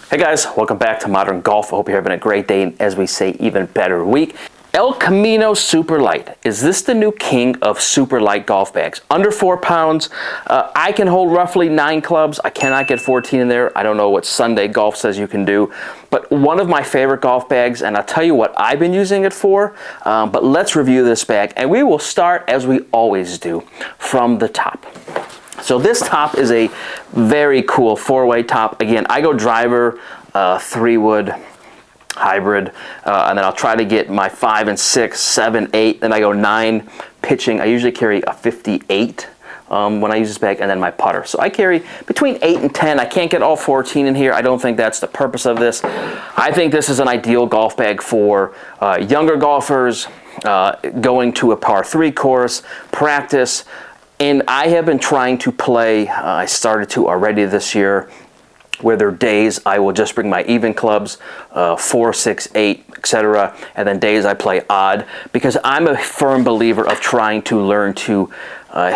Hey guys, welcome back to Modern Golf. I hope you're having a great day and, as we say, even better week. El Camino Superlight. Is this the new king of super light golf bags? Under 4 pounds. I can hold roughly 9 clubs. I cannot get 14 in there. I don't know what Sunday Golf says you can do. But one of my favorite golf bags, and I'll tell you what I've been using it for. But let's review this bag, and we will start, as we always do, from the top. So this top is a very cool 4-way top. Again, I go driver, 3-wood, hybrid, and then I'll try to get my 5 and 6, 7, 8, then I go 9 pitching. I usually carry a 58 when I use this bag, and then my putter. So I carry between 8 and 10. I can't get all 14 in here. I don't think that's the purpose of this. I think this is an ideal golf bag for younger golfers, going to a par 3 course, practice. And I have been trying to play, I started to already this year, where there are days I will just bring my even clubs, 4, 6, 8, etc. And then days I play odd, because I'm a firm believer of trying to learn to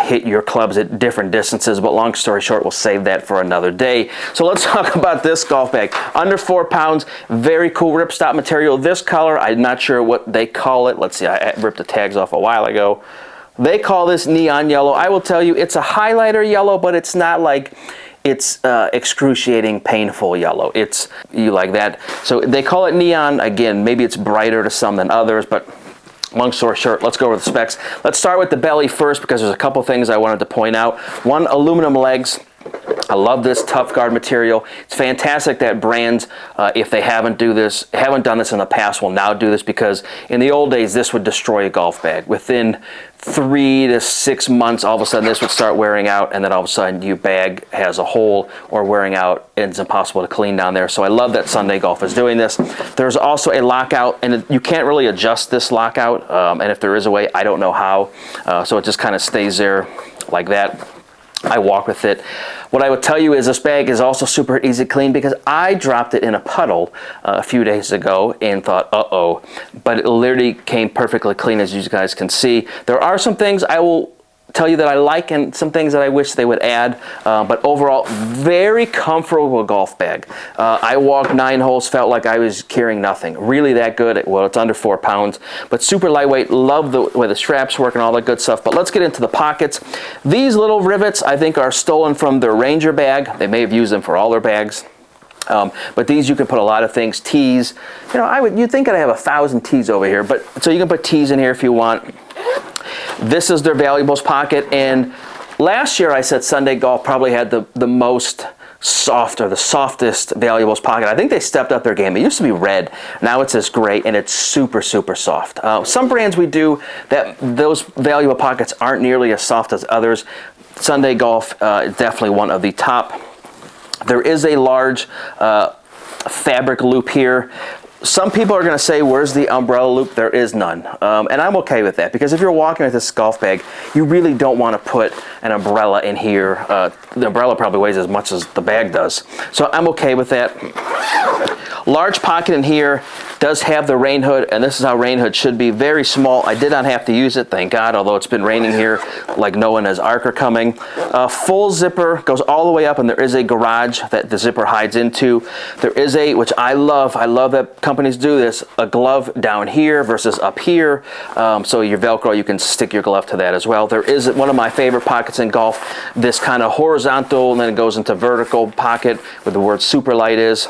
hit your clubs at different distances. But long story short, we'll save that for another day. So let's talk about this golf bag. Under 4 pounds, very cool ripstop material. This color, I'm not sure what they call it. Let's see, I ripped the tags off a while ago. They call this neon yellow. I will tell you, it's a highlighter yellow, but it's not like it's excruciating, painful yellow. It's you like that. So they call it neon. Again, maybe it's brighter to some than others, but long story short, let's go over the specs. Let's start with the belly first, because there's a couple things I wanted to point out. One, aluminum legs. I love this tough guard material. It's fantastic that brands, if they haven't done this in the past, will now do this, because in the old days, this would destroy a golf bag. Within 3 to 6 months, all of a sudden this would start wearing out, and then all of a sudden your bag has a hole or wearing out, and it's impossible to clean down there. So I love that Sunday Golf is doing this. There's also a lockout, and you can't really adjust this lockout, and if there is a way, I don't know how. So it just kind of stays there like that. I walk with it. What I would tell you is this bag is also super easy to clean, because I dropped it in a puddle a few days ago and thought, uh-oh, but it literally came perfectly clean, as you guys can see. There are some things I will tell you that I like, and some things that I wish they would add, but overall, very comfortable golf bag. I walked 9 holes, felt like I was carrying nothing. Really that good. Well, it's under 4 pounds, but super lightweight. Love the way the straps work and all that good stuff. But let's get into the pockets. These little rivets, I think, are stolen from their Ranger bag. They may have used them for all their bags. But these, you can put a lot of things. Tees, you know, you'd think I'd have 1,000 tees over here, but so you can put tees in here if you want. This is their valuables pocket, and last year I said Sunday Golf probably had the most soft, or the softest valuables pocket. I think they stepped up their game. It used to be red, now it's this gray, and it's super, super soft. Some brands we do that, those valuable pockets aren't nearly as soft as others. Sunday Golf is definitely one of the top. There is a large fabric loop here. Some people are going to say, where's the umbrella loop? There is none. And I'm okay with that, because if you're walking with this golf bag, you really don't want to put an umbrella in here. The umbrella probably weighs as much as the bag does. So I'm okay with that. Large pocket in here. Does have the rain hood, and this is how rain hood should be. Very small. I did not have to use it, thank God, although it's been raining here like no one has Arc are coming. Full zipper, goes all the way up, and there is a garage that the zipper hides into. There is a, which I love that companies do this, a glove down here versus up here. So your Velcro, you can stick your glove to that as well. There is one of my favorite pockets in golf, this kind of horizontal, and then it goes into vertical pocket where the word Superlight is.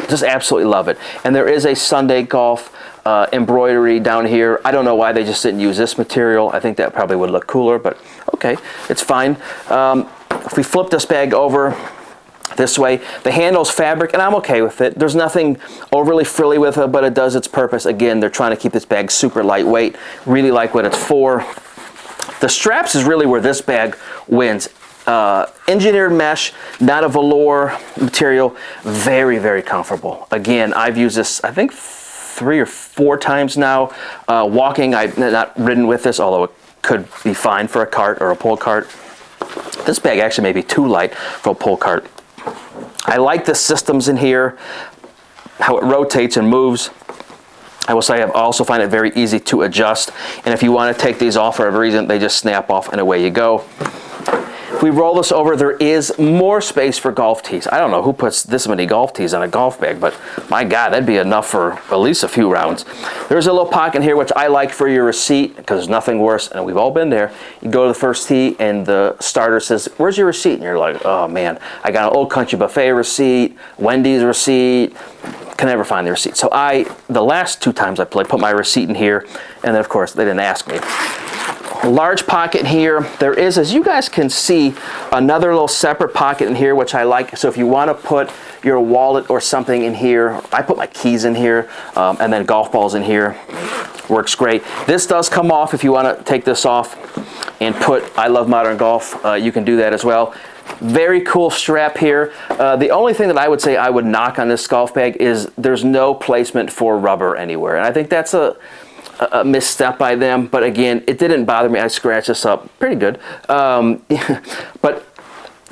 Just absolutely love it. And there is a Sunday Golf embroidery down here. I don't know why they just didn't use this material. I think that probably would look cooler, but okay, it's fine. If we flip this bag over this way, the handle's fabric, and I'm okay with it. There's nothing overly frilly with it, but it does its purpose. Again, they're trying to keep this bag super lightweight. Really like what it's for. The straps is really where this bag wins. Engineered mesh, not a velour material. Very, very comfortable. Again, I've used this, I think, 3 or 4 times now. Walking, I've not ridden with this, although it could be fine for a cart or a pull cart. This bag actually may be too light for a pull cart. I like the systems in here, how it rotates and moves. I will say I also find it very easy to adjust. And if you want to take these off for a reason, they just snap off and away you go. If we roll this over, there is more space for golf tees. I don't know who puts this many golf tees on a golf bag, but my God, that'd be enough for at least a few rounds. There's a little pocket here, which I like for your receipt, because there's nothing worse, and we've all been there. You go to the first tee, and the starter says, "Where's your receipt?" And you're like, "Oh man, I got an Old Country Buffet receipt, Wendy's receipt, can never find the receipt." So the last 2 times I played, put my receipt in here, and then of course they didn't ask me. Large pocket here. There is, as you guys can see, another little separate pocket in here, which I like. So if you want to put your wallet or something in here, I put my keys in here, and then golf balls in here. Works great. This does come off if you want to take this off and put "I love modern golf." You can do that as well. Very cool strap here. The only thing that I would say I would knock on this golf bag is there's no placement for rubber anywhere, and I think that's a misstep by them, but again, it didn't bother me. I scratched this up pretty good, but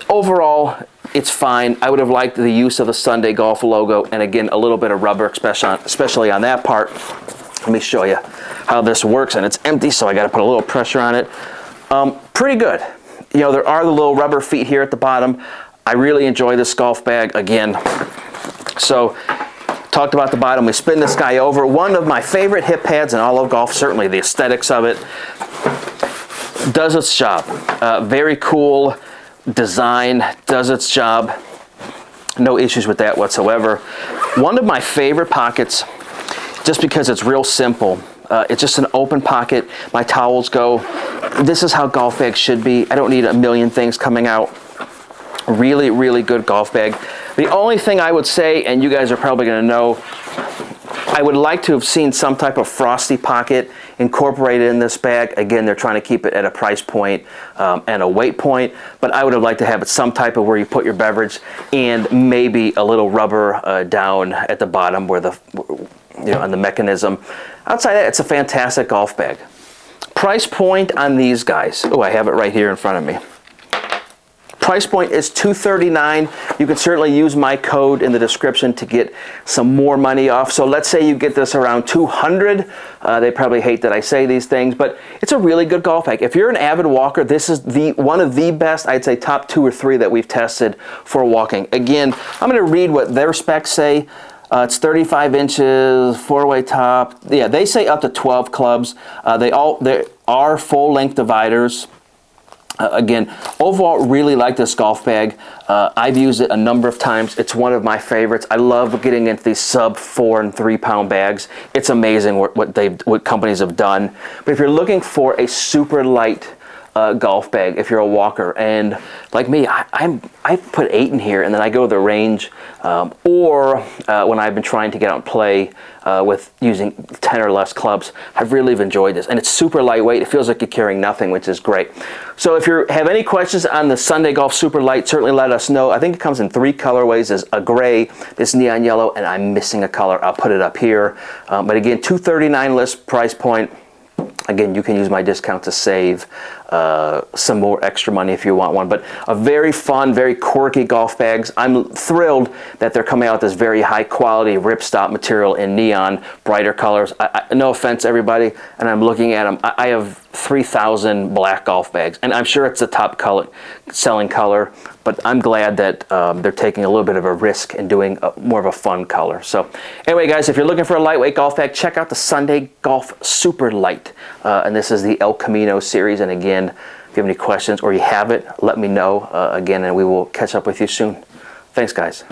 overall it's fine. I would have liked the use of the Sunday Golf logo, and again, a little bit of rubber, especially on that part. Let me show you how this works, and it's empty, so I got to put a little pressure on it. Pretty good. You know, there are the little rubber feet here at the bottom. I really enjoy this golf bag again. So talked about the bottom. We spin this guy over. One of my favorite hip pads in all of golf, certainly the aesthetics of it. Does its job. Very cool design, does its job. No issues with that whatsoever. One of my favorite pockets, just because it's real simple. It's just an open pocket. My towels go. This is how golf bags should be. I don't need a million things coming out. Really, really good golf bag. The only thing I would say, and you guys are probably going to know, I would like to have seen some type of frosty pocket incorporated in this bag. Again, they're trying to keep it at a price point and a weight point, but I would have liked to have it some type of where you put your beverage, and maybe a little rubber down at the bottom where on the mechanism. Outside that, it's a fantastic golf bag. Price point on these guys. Oh, I have it right here in front of me. Price point is $239. You can certainly use my code in the description to get some more money off. So let's say you get this around $200. They probably hate that I say these things, but it's a really good golf bag. If you're an avid walker, this is one of the best, I'd say top 2 or 3 that we've tested for walking. Again, I'm going to read what their specs say. It's 35 inches, 4-way top. Yeah, they say up to 12 clubs. They are full-length dividers. Again, overall, really like this golf bag. I've used it a number of times. It's one of my favorites. I love getting into these sub 4 and 3 pound bags. It's amazing what companies have done. But if you're looking for a super light golf bag, if you're a walker, and like me, I put 8 in here, and then I go to the range, or when I've been trying to get out and play with using 10 or less clubs, I've really enjoyed this, and it's super lightweight. It feels like you're carrying nothing, which is great. So if you have any questions on the Sunday Golf Super Light, certainly let us know. I think it comes in 3 colorways. There's a gray, this neon yellow, and I'm missing a color. I'll put it up here. But again, $239 list price point. Again, you can use my discount to save some more extra money if you want one. But a very fun, very quirky golf bags. I'm thrilled that they're coming out with this very high quality ripstop material in neon, brighter colors. No offense, everybody, and I'm looking at them. I have 3,000 black golf bags, and I'm sure it's the top selling color, but I'm glad that they're taking a little bit of a risk and doing more of a fun color. So anyway, guys, if you're looking for a lightweight golf bag, check out the Sunday Golf Super Light. And this is the El Camino series. And again, if you have any questions or you have it, let me know again, and we will catch up with you soon. Thanks, guys.